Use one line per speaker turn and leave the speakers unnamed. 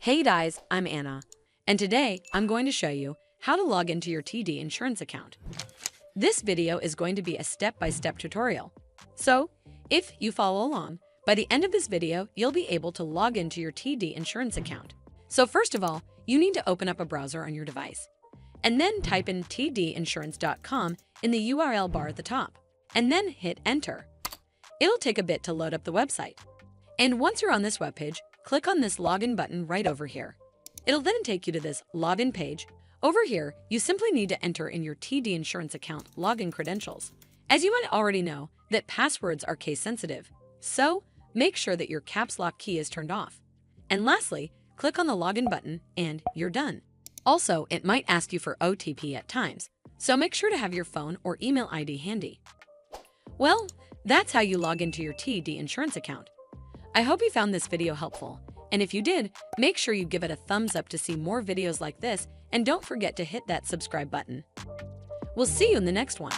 Hey guys, I'm Anna, and today I'm going to show you how to log into your TD insurance account. This video is going to be a step-by-step tutorial. So, if you follow along, by the end of this video, you'll be able to log into your TD insurance account. So first of all, you need to open up a browser on your device, and then type in tdinsurance.com in the URL bar at the top, and then hit enter. It'll take a bit to load up the website. And once you're on this webpage, click on this login button right over here. It'll then take you to this login page. Over here, you simply need to enter in your TD insurance account login credentials. As you might already know, that passwords are case sensitive, so make sure that your caps lock key is turned off. And lastly, click on the login button and you're done. Also, it might ask you for OTP at times, so make sure to have your phone or email ID handy. Well, that's how you log into your TD insurance account. I hope you found this video helpful, and if you did, make sure you give it a thumbs up to see more videos like this, and don't forget to hit that subscribe button. We'll see you in the next one.